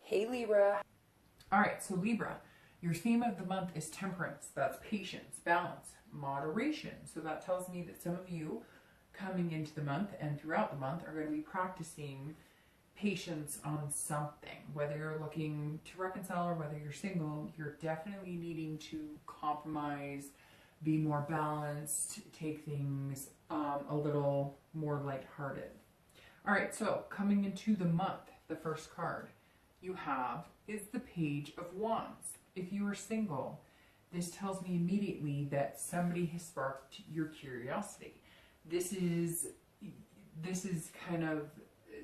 Hey Libra. All right, so Libra, your theme of the month is temperance. That's patience, balance, moderation. So that tells me that some of you coming into the month and throughout the month are going to be practicing patience on something. Whether you're looking to reconcile or whether you're single, you're definitely needing to compromise, be more balanced, take things a little more lighthearted. All right, so coming into the month, the first card you have is the Page of Wands. If you are single, this tells me immediately that somebody has sparked your curiosity. This is kind of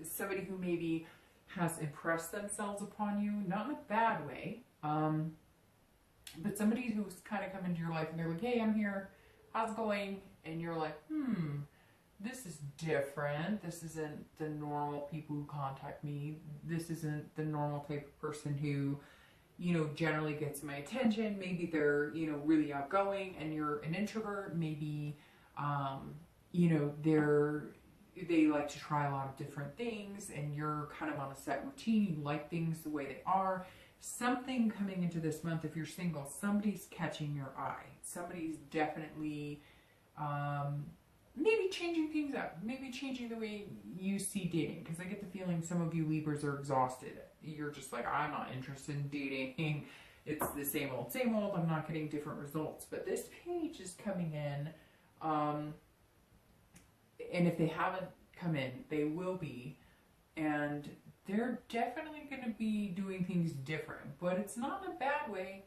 somebody who maybe has impressed themselves upon you, not in a bad way, but somebody who's kind of come into your life and they're like, hey, I'm here, how's it going? And you're like, this is different. This isn't the normal people who contact me. This isn't the normal type of person who, generally gets my attention. Maybe they're, really outgoing and you're an introvert. Maybe, they like to try a lot of different things and you're kind of on a set routine. You like things the way they are. Something coming into this month, if you're single, somebody's catching your eye. Somebody's definitely, maybe changing things up, maybe changing the way you see dating. Because I get the feeling some of you Libras are exhausted. You're just like, I'm not interested in dating. It's the same old, same old. I'm not getting different results. But this page is coming in. And if they haven't come in, they will be. And they're definitely going to be doing things different. But it's not in a bad way.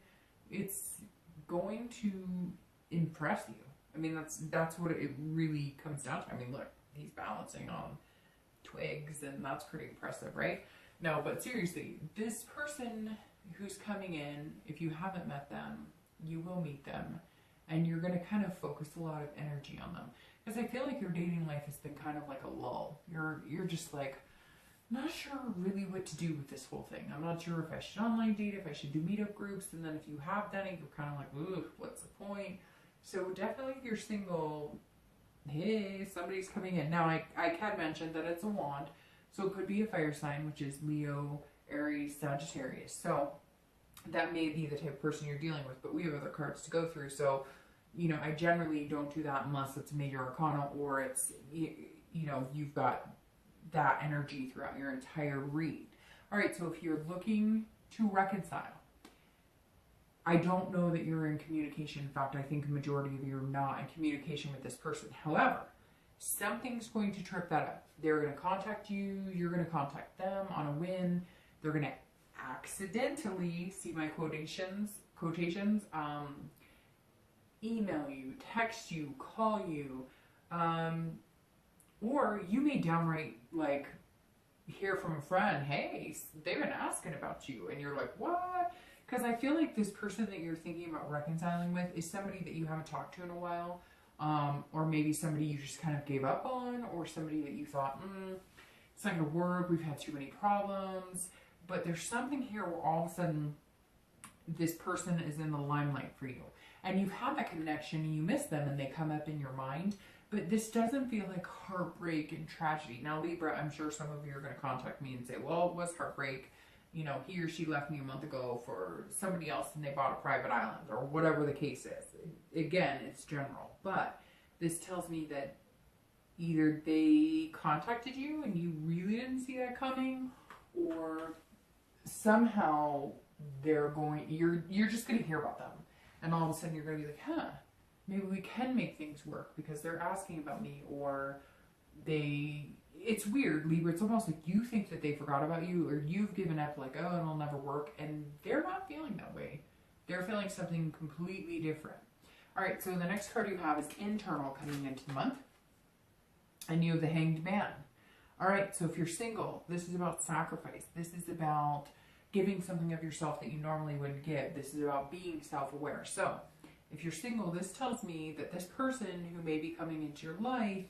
It's going to impress you. I mean, that's what it really comes down to. I mean, look, he's balancing on twigs, and that's pretty impressive, right? No, but seriously, this person who's coming in, if you haven't met them, you will meet them, and you're going to kind of focus a lot of energy on them. Because I feel like your dating life has been kind of like a lull. You're just like, not sure really what to do with this whole thing. I'm not sure if I should online date, if I should do meetup groups, and then if you have done it, you're kind of like, ooh, what's the point? So definitely if you're single, hey, somebody's coming in. Now, I can mention that it's a wand, so it could be a fire sign, which is Leo, Aries, Sagittarius. So that may be the type of person you're dealing with, but we have other cards to go through. So, I generally don't do that unless it's a major arcana or it's, you've got that energy throughout your entire read. All right, so if you're looking to reconcile, I don't know that you're in communication. In fact, I think a majority of you are not in communication with this person. However, something's going to trip that up. They're going to contact you. You're going to contact them on a whim. They're going to accidentally, see my quotations, email you, text you, call you, or you may downright hear from a friend, hey, they've been asking about you, and you're like, what? Because I feel like this person that you're thinking about reconciling with is somebody that you haven't talked to in a while, or maybe somebody you just kind of gave up on, or somebody that you thought, it's not going to work, we've had too many problems. But there's something here where all of a sudden this person is in the limelight for you. And you've had that connection and you miss them and they come up in your mind. But this doesn't feel like heartbreak and tragedy. Now, Libra, I'm sure some of you are going to contact me and say, well, it was heartbreak. He or she left me a month ago for somebody else and they bought a private island or whatever the case is. Again, it's general. But this tells me that either they contacted you and you really didn't see that coming, or somehow you're just going to hear about them. And all of a sudden you're going to be like, maybe we can make things work because they're asking about me, or it's weird, Libra. It's almost like you think that they forgot about you, or you've given up, like, oh, it'll never work. And they're not feeling that way. They're feeling something completely different. All right, so the next card you have is internal coming into the month. And you have the Hanged Man. All right, so if you're single, this is about sacrifice. This is about giving something of yourself that you normally wouldn't give. This is about being self-aware. So if you're single, this tells me that this person who may be coming into your life,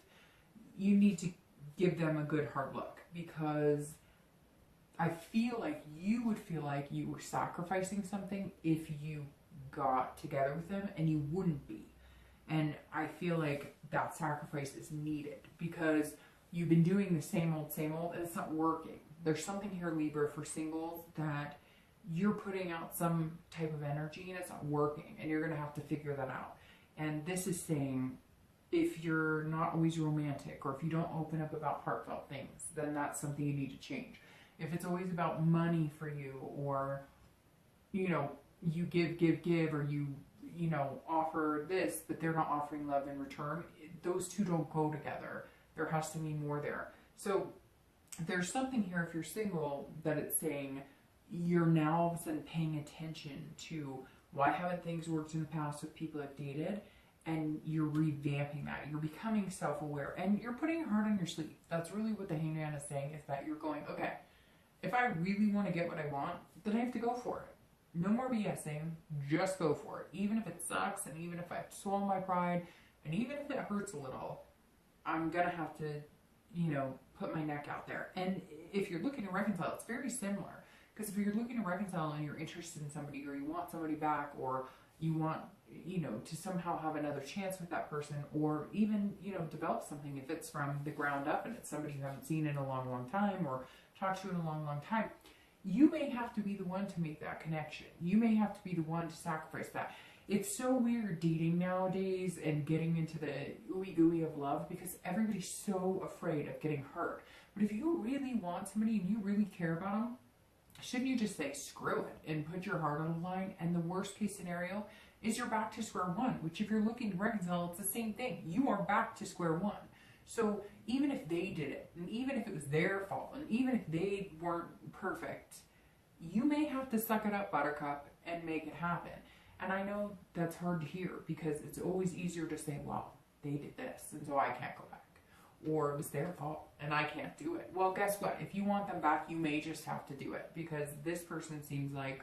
you need to give them a good hard look, because I feel like you would feel like you were sacrificing something if you got together with them, and you wouldn't be. And I feel like that sacrifice is needed because you've been doing the same old, and it's not working. There's something here, Libra, for singles, that you're putting out some type of energy and it's not working, and you're going to have to figure that out. And this is saying, if you're not always romantic, or if you don't open up about heartfelt things, then that's something you need to change. If it's always about money for you, or, you know, you give, or you know, offer this, but they're not offering love in return, those two don't go together. There has to be more there. So there's something here, if you're single, that it's saying you're now all of a sudden paying attention to why haven't things worked in the past with people I've dated, and you're revamping that. You're becoming self-aware, and you're putting your heart on your sleeve. That's really what the Hangman is saying, is that you're going, okay, if I really want to get what I want, then I have to go for it. No more BSing, just go for it. Even if it sucks, and even if I have to swallow my pride, and even if it hurts a little, I'm gonna have to, you know, put my neck out there. And if you're looking to reconcile, it's very similar. Because if you're looking to reconcile and you're interested in somebody, or you want somebody back, or you want, you know, to somehow have another chance with that person, or even, you know, develop something, if it's from the ground up and it's somebody you haven't seen in a long, long time, or talked to in a long, long time, you may have to be the one to make that connection. You may have to be the one to sacrifice that. It's so weird dating nowadays and getting into the ooey gooey of love, because everybody's so afraid of getting hurt. But if you really want somebody and you really care about them, shouldn't you just say screw it and put your heart on the line? And the worst case scenario is you're back to square one, which if you're looking to reconcile, it's the same thing. You are back to square one. So even if they did it, and even if it was their fault, and even if they weren't perfect, you may have to suck it up, buttercup, and make it happen. And I know that's hard to hear, because it's always easier to say, well, they did this, and so I can't go back. Or it was their fault, and I can't do it. Well, guess what? If you want them back, you may just have to do it, because this person seems like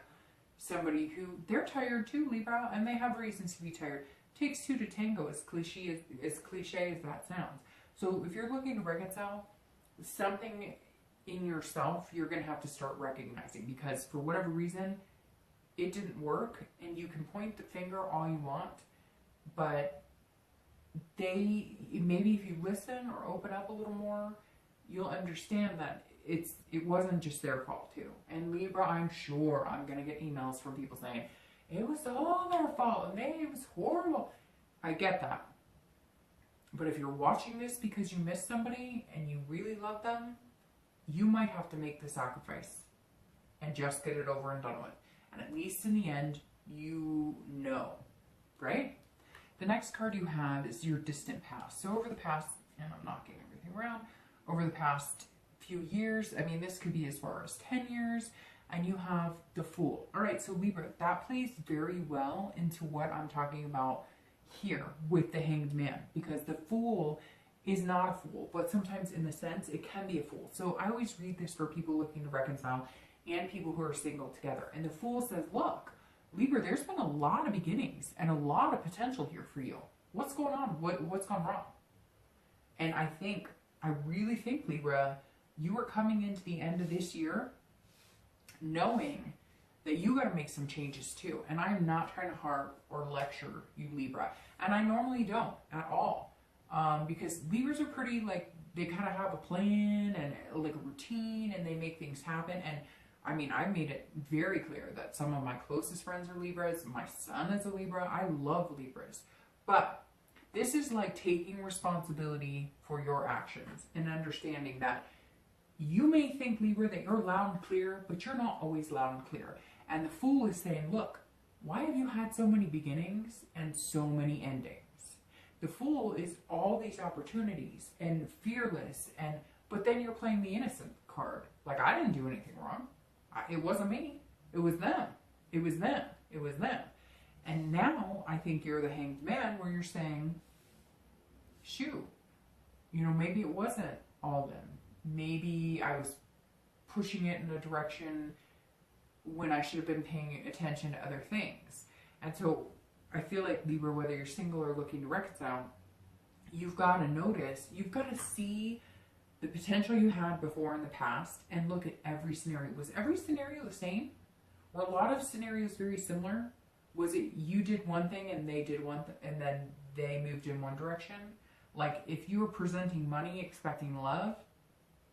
somebody who, they're tired too, Libra, and they have reasons to be tired. Takes two to tango, as cliche as that sounds. So if you're looking to reconcile, something in yourself you're going to have to start recognizing, because for whatever reason, it didn't work, and you can point the finger all you want, but maybe if you listen or open up a little more, you'll understand that it wasn't just their fault too. And Libra, I'm sure I'm going to get emails from people saying, it was all their fault, and it was horrible. I get that. But if you're watching this because you miss somebody and you really love them, you might have to make the sacrifice and just get it over and done with. And at least in the end, you know, right? The next card you have is your distant past. So over the past, and I'm knocking everything around, over the past few years, I mean, this could be as far as 10 years, and you have the Fool. All right, so Libra, that plays very well into what I'm talking about here with the Hanged Man, because the Fool is not a fool, but sometimes in the sense it can be a fool. So I always read this for people looking to reconcile and people who are single together. And the Fool says, look, Libra, there's been a lot of beginnings and a lot of potential here for you. What's going on? What's gone wrong? And I really think, Libra, you are coming into the end of this year knowing that you got to make some changes too. And I'm not trying to harp or lecture you, Libra. And I normally don't at all. Because Libras are pretty, like, they kind of have a plan and like a routine, and they make things happen. And I mean, I made it very clear that some of my closest friends are Libras. My son is a Libra. I love Libras. But this is like taking responsibility for your actions and understanding that you may think, Libra, that you're loud and clear, but you're not always loud and clear. And the Fool is saying, look, why have you had so many beginnings and so many endings? The Fool is all these opportunities and fearless, but then you're playing the innocent card. Like, I didn't do anything wrong. It wasn't me. It was them. It was them. It was them. And now I think you're the Hanged Man, where you're saying, shoot, you know, maybe it wasn't all them. Maybe I was pushing it in a direction when I should have been paying attention to other things. And so I feel like, Libra, whether you're single or looking to reconcile, you've got to notice, you've got to see the potential you had before in the past and look at every scenario. Was every scenario the same? Were a lot of scenarios very similar? Was it you did one thing and they did one and then they moved in one direction? Like, if you were presenting money expecting love,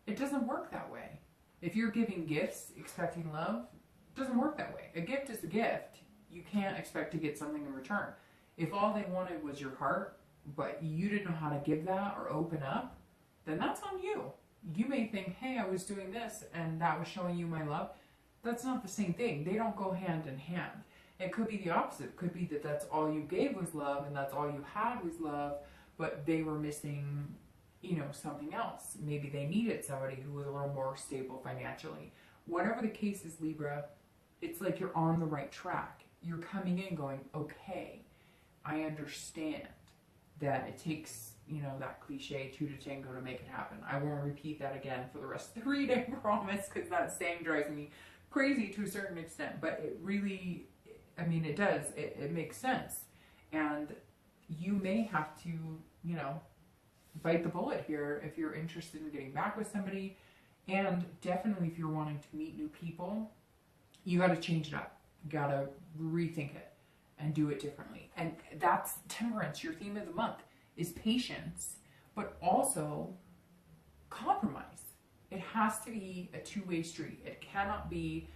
it doesn't work that way. If you're giving gifts expecting love, it doesn't work that way. A gift is a gift. You can't expect to get something in return. If all they wanted was your heart, but you didn't know how to give that or open up, then that's on you. You may think, hey, I was doing this and that was showing you my love. That's not the same thing. They don't go hand in hand. It could be the opposite. It could be that that's all you gave was love and that's all you had was love, but they were missing, you know, something else. Maybe they needed somebody who was a little more stable financially. Whatever the case is, Libra, it's like you're on the right track. You're coming in going, okay, I understand that it takes, you know, that cliche 2 to tango to make it happen. I won't repeat that again for the rest of the reading, I promise, because that saying drives me crazy to a certain extent. But it really, I mean, it does. It makes sense. And you may have to, you know, bite the bullet here if you're interested in getting back with somebody. And definitely if you're wanting to meet new people, you got to change it up. You got to rethink it and do it differently. And that's temperance. Your theme of the month is patience, but also compromise. It has to be a two-way street. It cannot be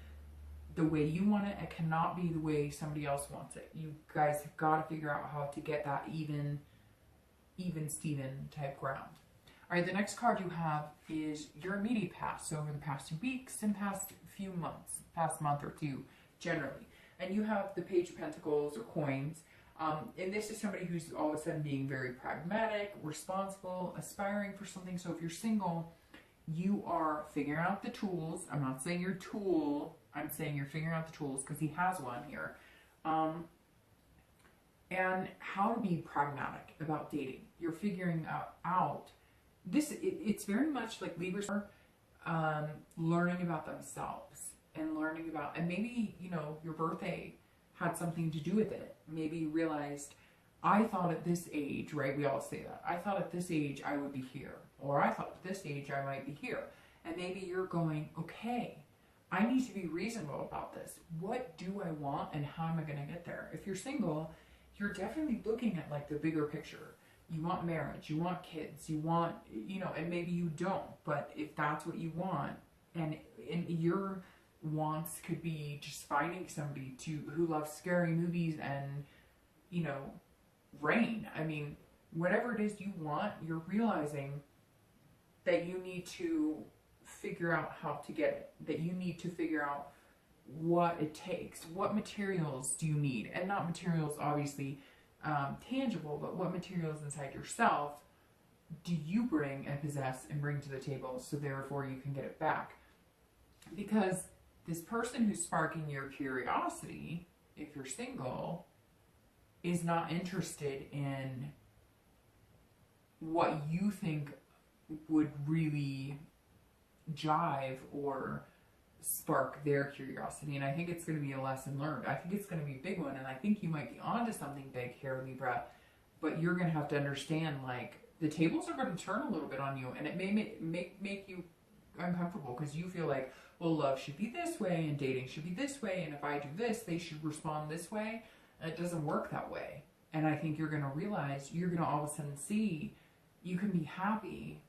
the way you want it. It cannot be the way somebody else wants it. You guys have got to figure out how to get that even Steven type ground. All right, the next card you have is your immediate past. So over the past 2 weeks and past few months, past month or two, generally. And you have the Page of Pentacles or coins. And this is somebody who's all of a sudden being very pragmatic, responsible, aspiring for something. So if you're single, you are figuring out the tools. I'm not saying you're a tool. I'm saying you're figuring out the tools because he has one here. And how to be pragmatic about dating. You're figuring out this. It's very much like Libras are learning about themselves and learning about, and maybe, you know, your birthday had something to do with it. Maybe you realized, I thought at this age, right? We all say that. I thought at this age I would be here. Or I thought at this age I might be here. And maybe you're going, okay, I need to be reasonable about this. What do I want and how am I going to get there? If you're single, you're definitely looking at like the bigger picture. You want marriage, you want kids, you want, you know, and maybe you don't. But if that's what you want, and your wants could be just finding somebody who loves scary movies and, you know, rain. I mean, whatever it is you want, you're realizing that you need to figure out how to get it. That you need to figure out what it takes. What materials do you need? And not materials, obviously, tangible, but what materials inside yourself do you bring and possess and bring to the table so therefore you can get it back? Because this person who's sparking your curiosity, if you're single, is not interested in what you think would really jive or spark their curiosity. And I think it's going to be a lesson learned. I think it's going to be a big one, and I think you might be onto something big here, Libra, but you're going to have to understand, like, the tables are going to turn a little bit on you, and it may make you uncomfortable because you feel like, well, love should be this way and dating should be this way, and if I do this, they should respond this way. And it doesn't work that way. And I think you're going to realize, you're going to all of a sudden see you can be happy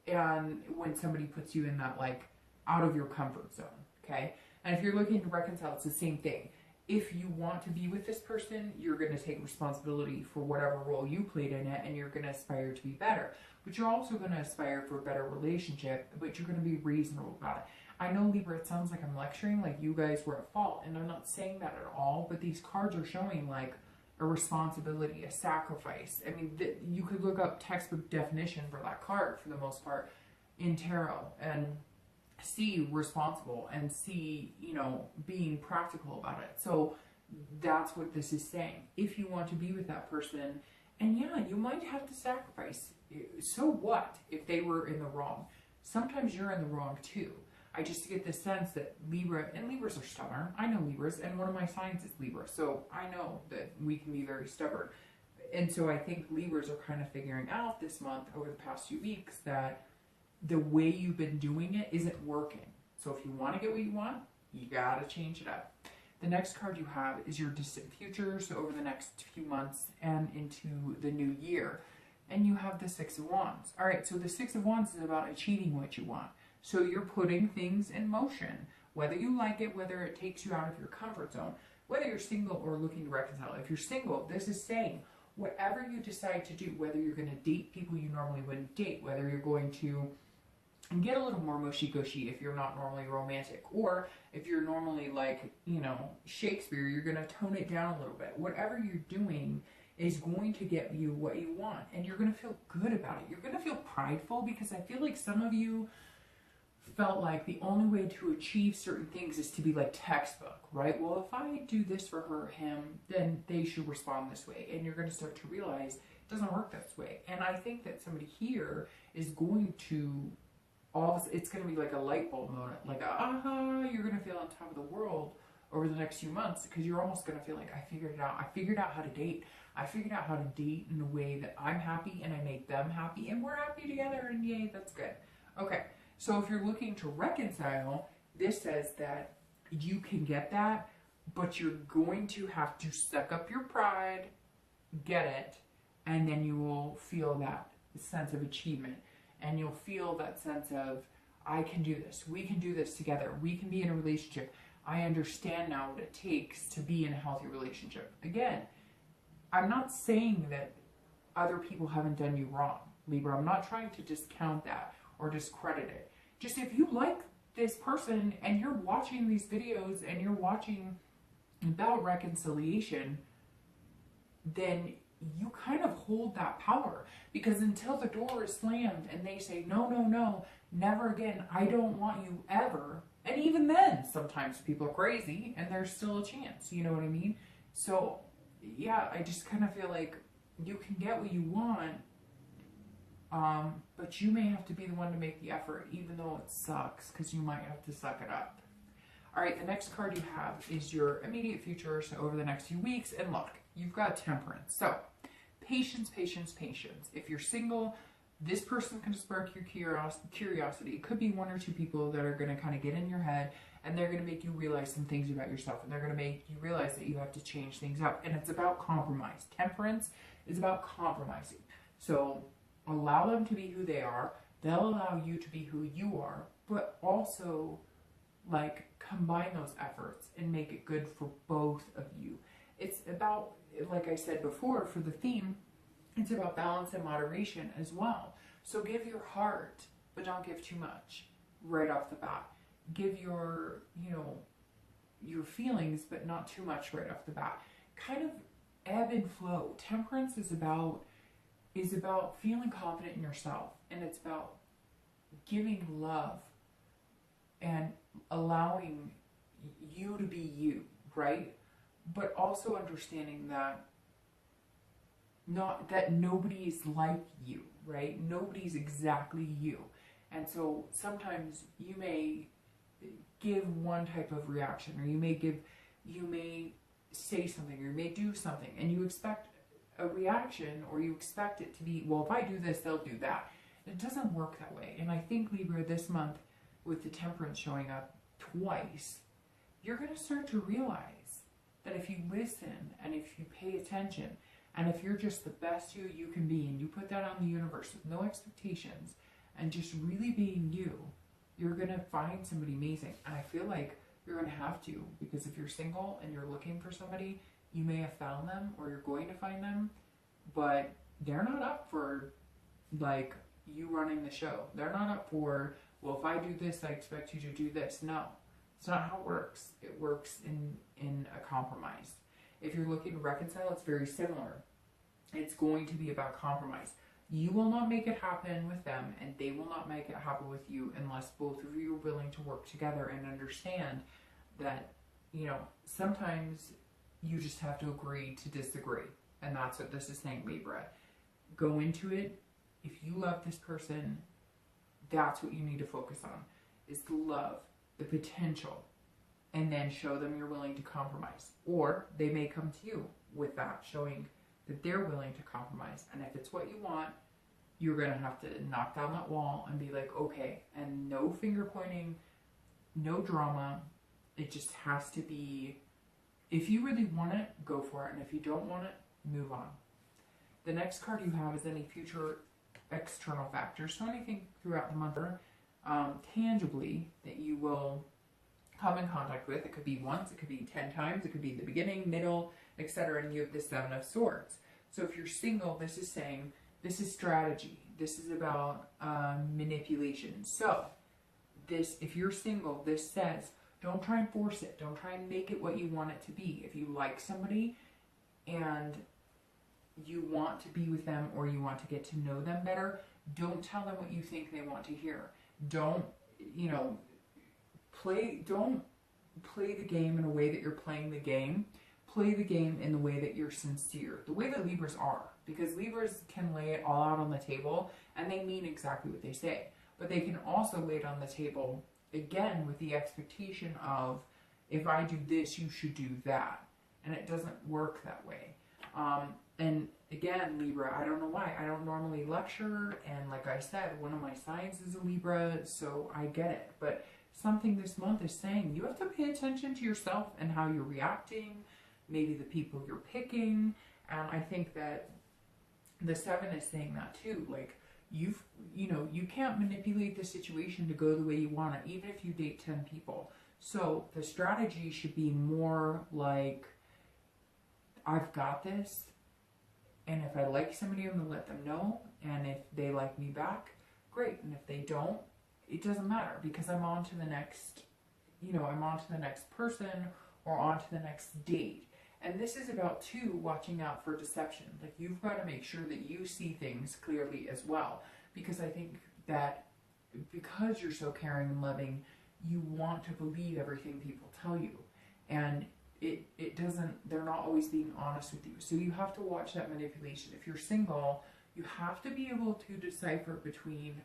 and when somebody puts you in that, like, out of your comfort zone, okay? And if you're looking to reconcile, it's the same thing. If you want to be with this person, you're going to take responsibility for whatever role you played in it, and you're going to aspire to be better. But you're also going to aspire for a better relationship, but you're going to be reasonable about it. I know, Libra, it sounds like I'm lecturing, like you guys were at fault, and I'm not saying that at all, but these cards are showing, like, a responsibility, a sacrifice. I mean, you could look up textbook definition for that card, for the most part, in tarot, and see responsible and see, you know, being practical about it. So that's what this is saying. If you want to be with that person, and yeah, you might have to sacrifice. So what if they were in the wrong? Sometimes you're in the wrong too. I just get the sense that Libra, and Libras are stubborn. I know Libras, and one of my signs is Libra, so I know that we can be very stubborn. And so I think Libras are kind of figuring out this month, over the past few weeks, that the way you've been doing it isn't working. So if you want to get what you want, you gotta change it up. The next card you have is your distant future, so over the next few months and into the new year. And you have the Six of Wands. All right, so the Six of Wands is about achieving what you want. So you're putting things in motion, whether you like it, whether it takes you out of your comfort zone, whether you're single or looking to reconcile. If you're single, this is saying whatever you decide to do, whether you're going to date people you normally wouldn't date, whether you're going to get a little more mushy-gushy if you're not normally romantic, or if you're normally like, you know, Shakespeare, you're going to tone it down a little bit. Whatever you're doing is going to get you what you want, and you're going to feel good about it. You're going to feel prideful, because I feel like some of you felt like the only way to achieve certain things is to be like textbook, right? Well, if I do this for her, him, then they should respond this way. And you're going to start to realize it doesn't work this way. And I think that somebody here is going to it's going to be like a light bulb moment, like you're going to feel on top of the world over the next few months, because you're almost going to feel like, I figured it out. I figured out how to date. I figured out how to date in a way that I'm happy and I make them happy and we're happy together, and yay, that's good. Okay, so if you're looking to reconcile, this says that you can get that, but you're going to have to suck up your pride, get it, and then you will feel that sense of achievement. And you'll feel that sense of, I can do this. We can do this together. We can be in a relationship. I understand now what it takes to be in a healthy relationship. Again, I'm not saying that other people haven't done you wrong, Libra. I'm not trying to discount that or discredit it. Just if you like this person and you're watching these videos and you're watching about reconciliation, then you kind of hold that power, because until the door is slammed and they say, no, no, no, never again, I don't want you ever. And even then, sometimes people are crazy and there's still a chance, you know what I mean? So yeah, I just kind of feel like you can get what you want, but you may have to be the one to make the effort, even though it sucks, because you might have to suck it up. All right, the next card you have is your immediate future, so over the next few weeks. And look, you've got Temperance. So patience, patience, patience. If you're single, this person can spark your curiosity. It could be one or two people that are going to kind of get in your head, and they're going to make you realize some things about yourself, and they're going to make you realize that you have to change things up. And it's about compromise. Temperance is about compromising. So allow them to be who they are. They'll allow you to be who you are, but also like combine those efforts and make it good for both of you. It's about, like I said before, for the theme, it's about balance and moderation as well. So give your heart, but don't give too much right off the bat. Give your, your feelings, but not too much right off the bat. Kind of ebb and flow. Temperance is about feeling confident in yourself, and it's about giving love and allowing you to be you, right? But also understanding that nobody's like you, right? Nobody's exactly you. And so sometimes you may give one type of reaction, or you may say something, or you may do something, and you expect a reaction, or you expect it to be, well, if I do this, they'll do that. It doesn't work that way. And I think, Libra, this month, with the Temperance showing up twice, you're going to start to realize that if you listen and if you pay attention, and if you're just the best you can be, and you put that on the universe with no expectations and just really being you, you're going to find somebody amazing. And I feel like you're going to have to, because if you're single and you're looking for somebody, you may have found them, or you're going to find them, but they're not up for like you running the show. They're not up for, well, if I do this, I expect you to do this. No, it's not how it works. It works in a compromise. If you're looking to reconcile, it's very similar. It's going to be about compromise. You will not make it happen with them, and they will not make it happen with you, unless both of you are willing to work together and understand that, sometimes you just have to agree to disagree. And that's what this is saying, Libra. Go into it. If you love this person, that's what you need to focus on, is the love, the potential, and then show them you're willing to compromise. Or they may come to you with that, showing that they're willing to compromise. And if it's what you want, you're going to have to knock down that wall and be like, okay, and no finger pointing, no drama. It just has to be, if you really want it, go for it. And if you don't want it, move on. The next card you have is any future external factors. So anything throughout the month, tangibly that you will come in contact with. It could be once, it could be 10 times, it could be the beginning, middle, etc. And you have the Seven of Swords. So if you're single, this is saying this is strategy. This is about manipulation. So this, if you're single, this says don't try and force it. Don't try and make it what you want it to be. If you like somebody and you want to be with them or you want to get to know them better, don't tell them what you think they want to hear. Don't, you know, don't play the game in a way that you're playing the game. Play the game in the way that you're sincere. The way that Libras are. Because Libras can lay it all out on the table and they mean exactly what they say. But they can also lay it on the table, again, with the expectation of, if I do this, you should do that. And it doesn't work that way. And again, Libra, I don't know why. I don't normally lecture. And like I said, one of my signs is a Libra, so I get it. But something this month is saying you have to pay attention to yourself and how you're reacting, maybe the people you're picking. And I think that the Seven is saying that too. Like, you can't manipulate the situation to go the way you want it, even if you date 10 people. So the strategy should be more like, I've got this, and if I like somebody, I'm going to let them know, and if they like me back, great, and if they don't, it doesn't matter, because I'm on to the next, I'm on to the next person, or on to the next date. And this is about, too, watching out for deception. Like, you've got to make sure that you see things clearly as well, because I think that because you're so caring and loving, you want to believe everything people tell you, and it doesn't, they're not always being honest with you. So you have to watch that manipulation. If you're single, you have to be able to decipher between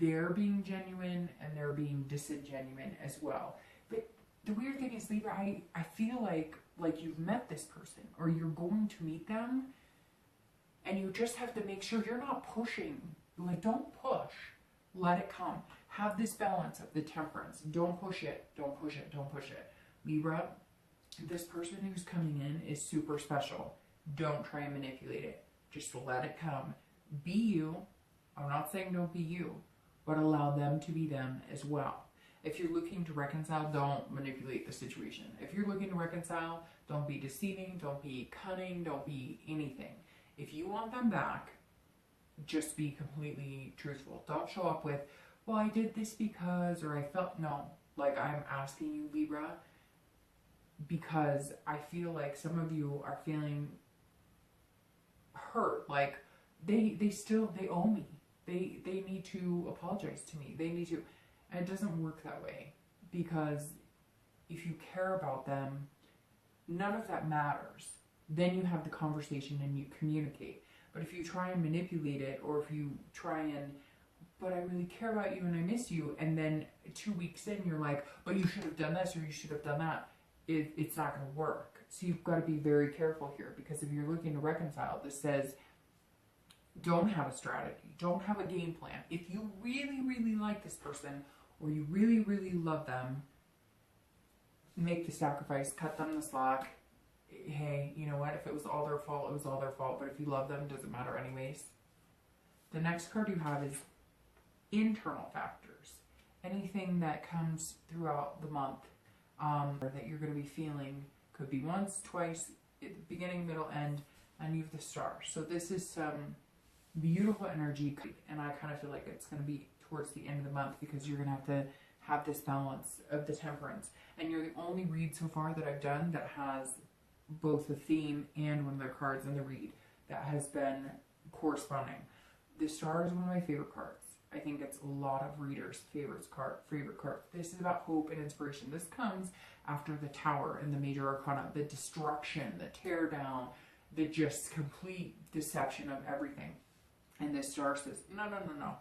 they're being genuine and they're being disingenuine as well. But the weird thing is, Libra, I feel like you've met this person or you're going to meet them, and you just have to make sure you're not pushing. Like, don't push. Let it come. Have this balance of the Temperance. Don't push it. Don't push it. Don't push it. Libra, this person who's coming in is super special. Don't try and manipulate it. Just let it come. Be you. I'm not saying don't be you, but allow them to be them as well. If you're looking to reconcile, don't manipulate the situation. If you're looking to reconcile, don't be deceiving, don't be cunning, don't be anything. If you want them back, just be completely truthful. Don't show up with, well, I did this because, or I felt, no. Like, I'm asking you, Libra, because I feel like some of you are feeling hurt. Like, they owe me. They need to apologize to me. They need to, and it doesn't work that way, because if you care about them, none of that matters. Then you have the conversation and you communicate. But if you try and manipulate it, or if you try and, but I really care about you and I miss you, and then 2 weeks in you're like, but you should have done this or you should have done that, it's not going to work. So you've got to be very careful here, because if you're looking to reconcile, this says don't have a strategy, don't have a game plan. If you really, really like this person, or you really, really love them, make the sacrifice, cut them the slack. Hey, you know what? If it was all their fault, it was all their fault. But if you love them, it doesn't matter anyways. The next card you have is internal factors. Anything that comes throughout the month that you're going to be feeling. Could be once, twice, at the beginning, middle, end, and you have the Star. So this is some beautiful energy, and I kind of feel like it's going to be towards the end of the month, because you're going to have this balance of the Temperance. And you're the only read so far that I've done that has both the theme and one of the cards in the read that has been corresponding. The Star is one of my favorite cards. I think it's a lot of readers' favorite card. This is about hope and inspiration. This comes after the Tower and the Major Arcana, the destruction, the tear down, the just complete deception of everything. And this Star says, no.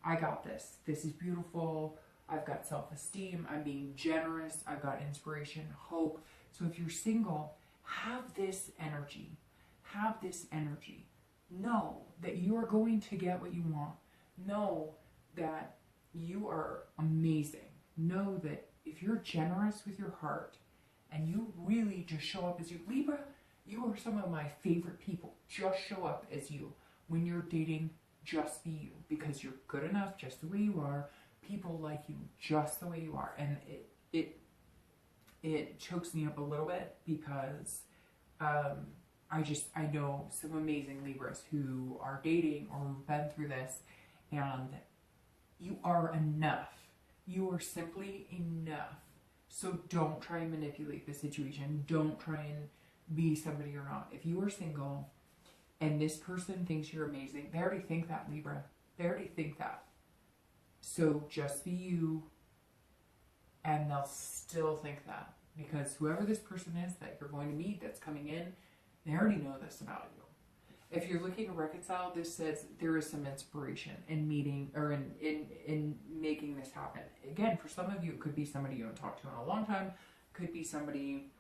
I got this. This is beautiful. I've got self-esteem. I'm being generous. I've got inspiration, hope. So if you're single, have this energy. Have this energy. Know that you are going to get what you want. Know that you are amazing. Know that if you're generous with your heart and you really just show up as you, Libra, you are some of my favorite people. Just show up as you. When you're dating, just be you, because you're good enough just the way you are. people like you just the way you are. And it chokes me up a little bit because I know some amazing Libras who are dating or who've been through this, and you are enough. You are simply enough. So don't try and manipulate the situation. Don't try and be somebody you're not. If you are single and this person thinks you're amazing, they already think that, Libra. They already think that. So just be you, and they'll still think that. Because whoever this person is that you're going to meet that's coming in, they already know this about you. If you're looking to reconcile, this says there is some inspiration in meeting or in making this happen. Again, for some of you, it could be somebody you haven't talked to in a long time. Could be somebody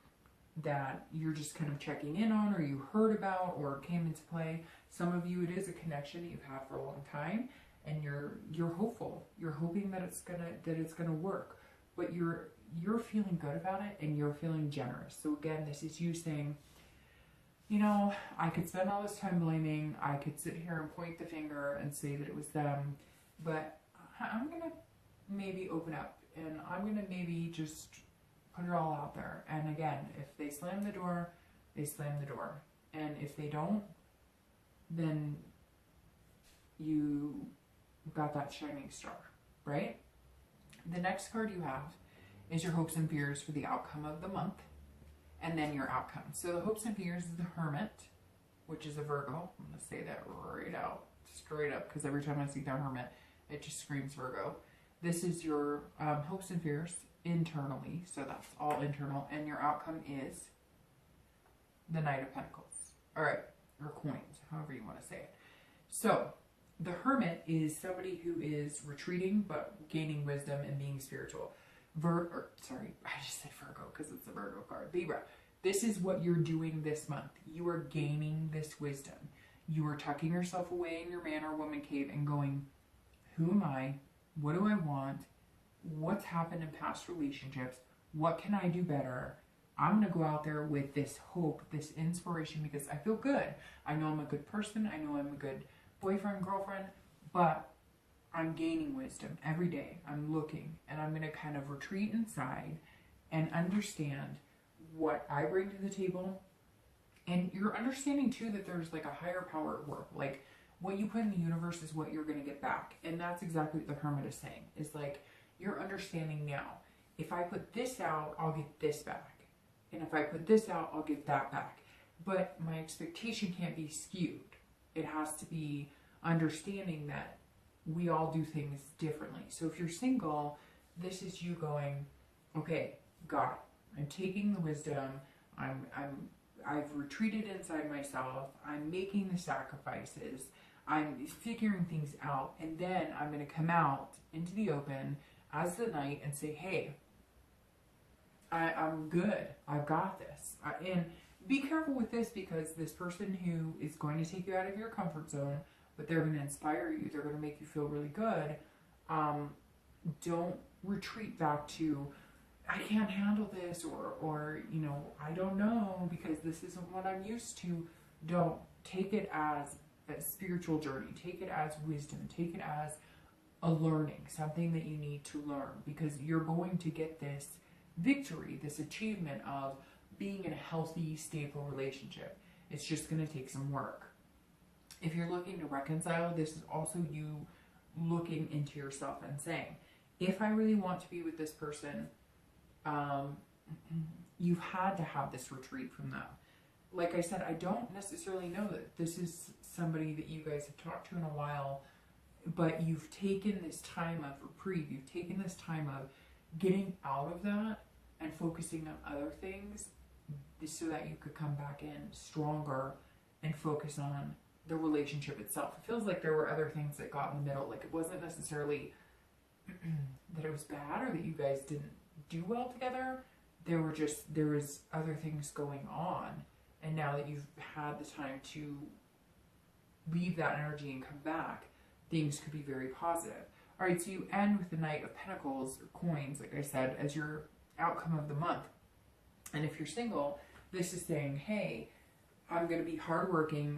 that you're just kind of checking in on, or you heard about, or came into play. Some of you, it is a connection that you've had for a long time, and you're hopeful. You're hoping that it's gonna work, but you're feeling good about it, and you're feeling generous. So again, this is you saying, you know, I could spend all this time blaming. I could sit here and point the finger and say that it was them, but I'm gonna maybe open up, and I'm gonna maybe just put it all out there. And again, if they slam the door, they slam the door. And if they don't, then you got that shining star, right? The next card you have is your hopes and fears for the outcome of the month, and then your outcome. So the hopes and fears is the Hermit, which is a Virgo. I'm going to say that right out, straight up, because every time I see the Hermit, it just screams Virgo. This is your hopes and fears internally, so that's all internal, and your outcome is the Knight of Pentacles. All right, or coins, however you want to say it. So the Hermit is somebody who is retreating but gaining wisdom and being spiritual. I just said Virgo because it's a Virgo card. Libra, this is what you're doing this month. You are gaining this wisdom. You are tucking yourself away in your man or woman cave and going, who am I? What do I want? What's happened in past relationships? What can I do better? I'm going to go out there with this hope, this inspiration, because I feel good. I know I'm a good person. I know I'm a good boyfriend, girlfriend, but I'm gaining wisdom every day. I'm looking, and I'm going to kind of retreat inside and understand what I bring to the table. And you're understanding too that there's like a higher power at work. Like what you put in the universe is what you're going to get back. And that's exactly what the Hermit is saying. It's like you're understanding now. If I put this out, I'll get this back. And if I put this out, I'll get that back. But my expectation can't be skewed. It has to be understanding that we all do things differently. So if you're single, this is you going, okay, got it. I'm taking the wisdom. I've retreated inside myself. I'm making the sacrifices. I'm figuring things out. And then I'm going to come out into the open as the Knight and say, hey, I'm good. I've got this. And be careful with this, because this person who is going to take you out of your comfort zone, but they're going to inspire you, they're going to make you feel really good. Don't retreat back to, I can't handle this, or you know, I don't know because this isn't what I'm used to. Don't. Take it as a spiritual journey. Take it as wisdom. Take it as a learning, something that you need to learn, because you're going to get this victory, this achievement of being in a healthy, stable relationship. It's just going to take some work. If you're looking to reconcile, this is also you looking into yourself and saying, if I really want to be with this person, you've had to have this retreat from them. Like I said, I don't necessarily know that this is somebody that you guys have talked to in a while, but you've taken this time of reprieve. You've taken this time of getting out of that and focusing on other things so that you could come back in stronger and focus on the relationship itself. It feels like there were other things that got in the middle. Like it wasn't necessarily that it was bad or that you guys didn't do well together. There was other things going on. And now that you've had the time to leave that energy and come back, things could be very positive. All right, so you end with the Knight of Pentacles, or coins, like I said, as your outcome of the month. And if you're single, this is saying, hey, I'm going to be hardworking.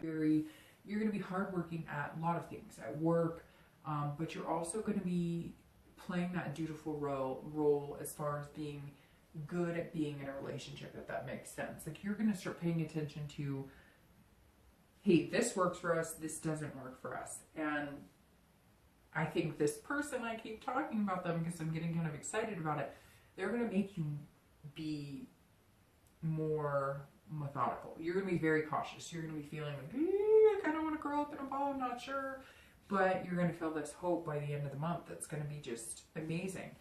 You're going to be hardworking at a lot of things, at work, but you're also going to be playing that dutiful role as far as being good at being in a relationship, if that makes sense. Like, you're going to start paying attention to, hey, this works for us, this doesn't work for us. And I think this person, I keep talking about them because I'm getting kind of excited about it, they're going to make you be more methodical. You're going to be very cautious. You're going to be feeling like, I kind of want to grow up in a ball, I'm not sure. But you're going to feel this hope by the end of the month that's going to be just amazing.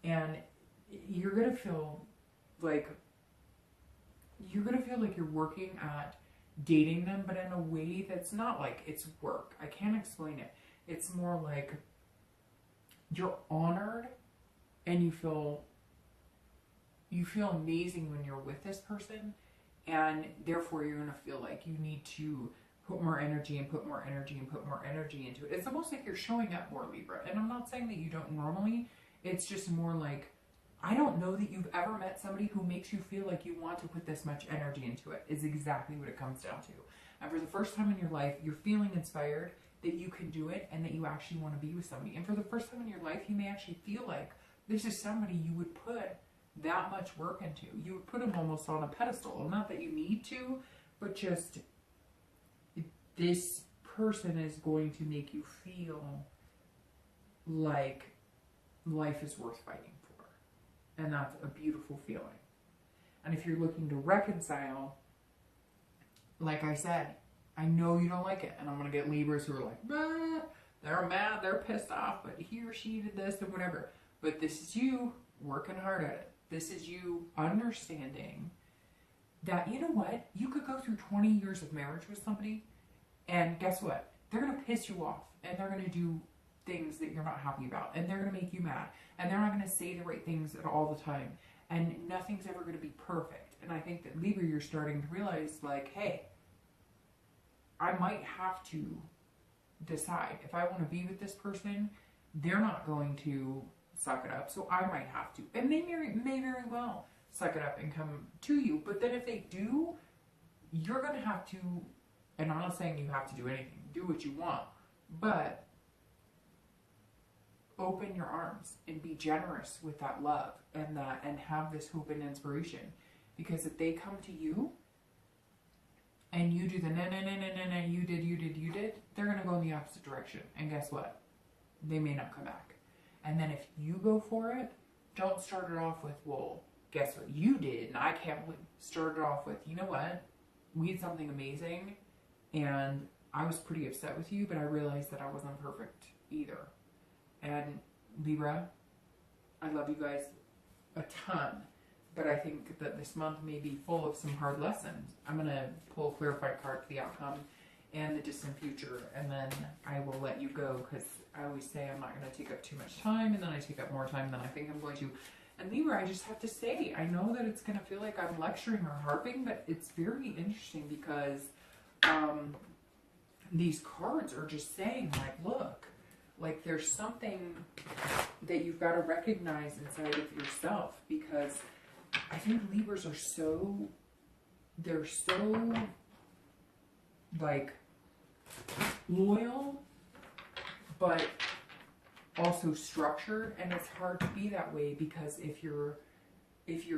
And you're going to feel like you're working at dating them, but in a way that's not like it's work. I can't explain it. It's more like you're honored and you feel amazing when you're with this person, and therefore you're going to feel like you need to put more energy and put more energy and put more energy into it. It's almost like you're showing up more, Libra. And I'm not saying that you don't normally. It's just more like, I don't know that you've ever met somebody who makes you feel like you want to put this much energy into it, is exactly what it comes down to. And for the first time in your life, you're feeling inspired that you can do it and that you actually want to be with somebody. And for the first time in your life, you may actually feel like this is somebody you would put that much work into. You would put them almost on a pedestal. Not that you need to, but just this person is going to make you feel like life is worth fighting for. And that's a beautiful feeling. And if you're looking to reconcile, like I said, I know you don't like it. And I'm going to get Libras who are like, bah, they're mad, they're pissed off, but he or she did this and whatever. But this is you working hard at it. This is you understanding that, you know what? You could go through 20 years of marriage with somebody, and guess what? They're going to piss you off, and they're going to do things that you're not happy about, and they're going to make you mad, and they're not going to say the right things at all the time, and nothing's ever going to be perfect. And I think that, Libra, you're starting to realize, like, hey, I might have to decide if I want to be with this person. They're not going to suck it up, so I might have to. And they may very well suck it up and come to you, but then if they do, you're going to have to, and I'm not saying you have to do anything, do what you want, but open your arms and be generous with that love and have this hope and inspiration. Because if they come to you and you do the no, you did, they're going to go in the opposite direction. And guess what? They may not come back. And then if you go for it, don't start it off with, well, guess what you did, and I can't believe. Start it off with, you know what? We had something amazing, and I was pretty upset with you, but I realized that I wasn't perfect either. And Libra, I love you guys a ton, but I think that this month may be full of some hard lessons. I'm going to pull a clarifying card for the outcome and the distant future, and then I will let you go, because I always say I'm not going to take up too much time, and then I take up more time than I think I'm going to. And Libra, I just have to say, I know that it's going to feel like I'm lecturing or harping, but it's very interesting because these cards are just saying, like, look, like there's something that you've got to recognize inside of yourself, because I think Libras are they're so like loyal, but also structured, and it's hard to be that way, because if you're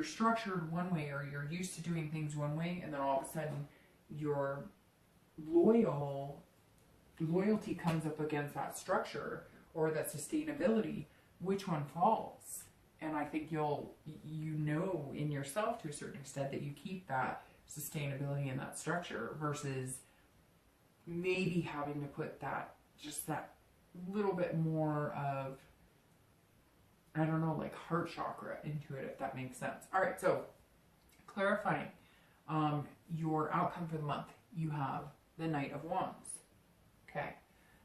structured one way, or you're used to doing things one way, and then all of a sudden your loyalty comes up against that structure or that sustainability, which one falls? And I think you know in yourself to a certain extent that you keep that sustainability and that structure, versus maybe having to put that little bit more of, I don't know, like heart chakra into it, if that makes sense. All right, so clarifying your outcome for the month. You have the Knight of Wands. Okay.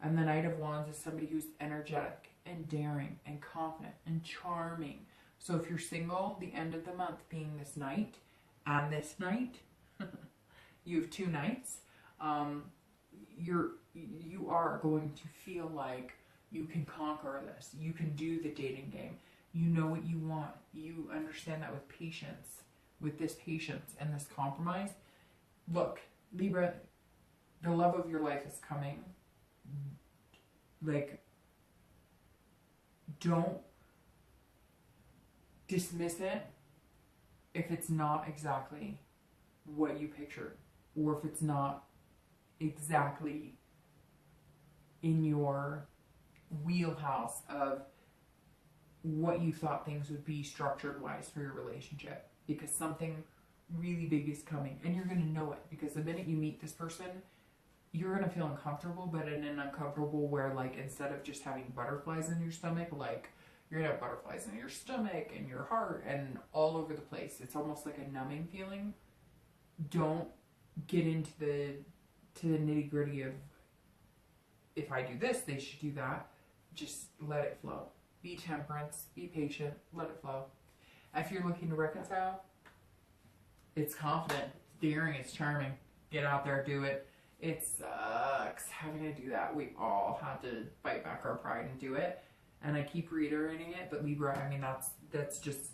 And the Knight of Wands is somebody who's energetic and daring and confident and charming. So if you're single, the end of the month being this night and this night, you have two nights, you are going to feel like you can conquer this. You can do the dating game. You know what you want. You understand that with patience, with this patience and this compromise. Look, Libra, the love of your life is coming. Like, don't dismiss it if it's not exactly what you pictured, or if it's not exactly in your wheelhouse of what you thought things would be structured wise for your relationship, because something really big is coming, and you're going to know it, because the minute you meet this person, you're going to feel uncomfortable, but in an uncomfortable where, like, instead of just having butterflies in your stomach, like, you're going to have butterflies in your stomach and your heart and all over the place. It's almost like a numbing feeling. Don't get into the nitty gritty of, if I do this, they should do that. Just let it flow. Be temperance, be patient, let it flow. If you're looking to reconcile, it's confident, it's daring, it's charming. Get out there, do it. It sucks having to do that. We all have to fight back our pride and do it. And I keep reiterating it, but Libra, I mean, that's just,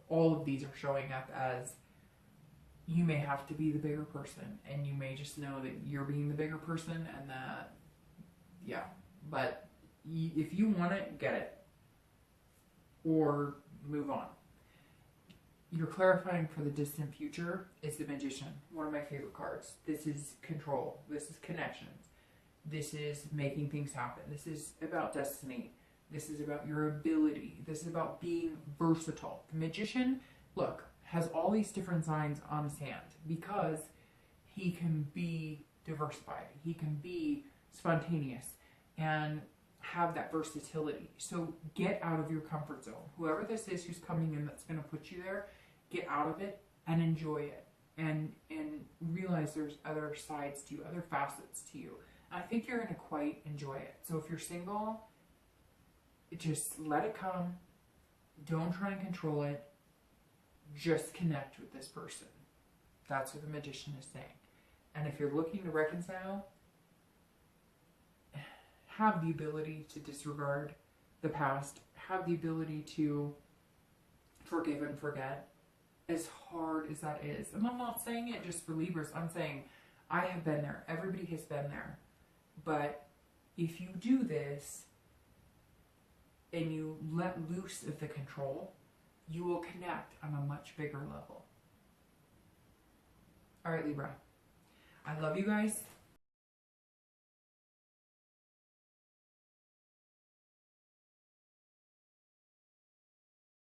all of these are showing up as, you may have to be the bigger person, and you may just know that you're being the bigger person, and that, yeah. But if you want it, get it. Or move on. You're clarifying for the distant future is the Magician, one of my favorite cards. This is control. This is connections. This is making things happen. This is about destiny. This is about your ability. This is about being versatile. The Magician, look, has all these different signs on his hand because he can be diversified. He can be spontaneous and have that versatility. So get out of your comfort zone. Whoever this is who's coming in that's going to put you there, get out of it and enjoy it. And realize there's other sides to you, other facets to you. I think you're going to quite enjoy it. So if you're single, just let it come. Don't try and control it. Just connect with this person. That's what the Magician is saying. And if you're looking to reconcile, have the ability to disregard the past. Have the ability to forgive and forget, as hard as that is. And I'm not saying it just for Libras. I'm saying I have been there. Everybody has been there. But if you do this and you let loose of the control, you will connect on a much bigger level. All right, Libra. I love you guys.